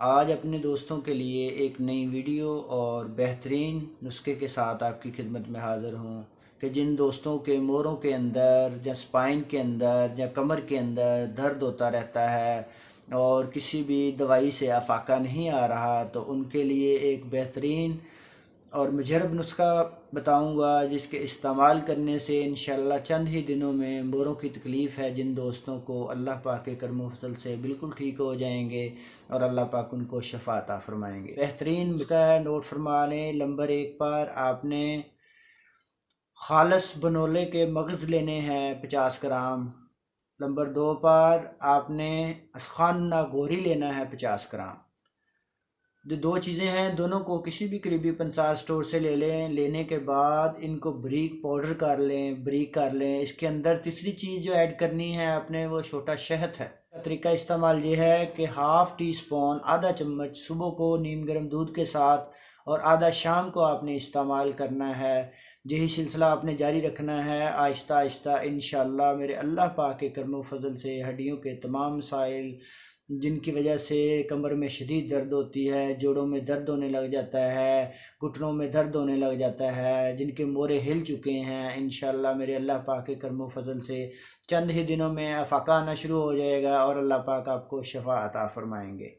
آج اپنے دوستوں کے لیے ایک نئی ویڈیو اور بہترین نسخے کے ساتھ آپ کی خدمت میں حاضر ہوں کہ جن دوستوں کے موڑوں کے اندر یا سپائن کے اندر یا کمر کے اندر درد ہوتا رہتا ہے اور کسی بھی دوائی سے افاقہ نہیں آ رہا، تو ان کے لیے ایک بہترین اور مجرب نسخہ بتاؤں گا جس کے استعمال کرنے سے انشاءاللہ چند ہی دنوں میں موڑوں کی تکلیف ہے جن دوستوں کو، اللہ پاک کے کرم و فضل سے بالکل ٹھیک ہو جائیں گے اور اللہ پاک ان کو شفا عطا فرمائیں گے۔ بہترین نسخہ ہے، نوٹ فرما لیں۔ نمبر 1 پر آپ نے خالص بنولے کے مغز لینے ہیں 50 گرام۔ نمبر 2 پر آپ نے اسخانہ گوری لینا ہے 50 گرام۔ جو دو چیزیں ہیں دونوں کو کسی بھی قریبی پنسار سٹور سے لے لیں۔ لینے کے بعد ان کو بریک پاؤڈر کر لیں، بریک کر لیں۔ اس کے اندر تیسری چیز جو ایڈ کرنی ہے آپ نے وہ چھوٹا شہد ہے۔ طریقہ استعمال یہ ہے کہ ½ ٹی اسپون، آدھا چمچ صبح کو نیم گرم دودھ کے ساتھ اور آدھا شام کو آپ نے استعمال کرنا ہے۔ یہی سلسلہ آپ نے جاری رکھنا ہے آہستہ آہستہ انشاءاللہ میرے اللہ پاک کے کرم و فضل سے ہڈیوں کے تمام مسائل جن کی وجہ سے کمر میں شدید درد ہوتی ہے، جوڑوں میں درد ہونے لگ جاتا ہے، گھٹنوں میں درد ہونے لگ جاتا ہے، جن کے موڑے ہل چکے ہیں، انشاءاللہ میرے اللہ پاک کے کرم و فضل سے چند ہی دنوں میں افاقہ آنا شروع ہو جائے گا اور اللہ پاک آپ کو شفا عطا فرمائیں گے۔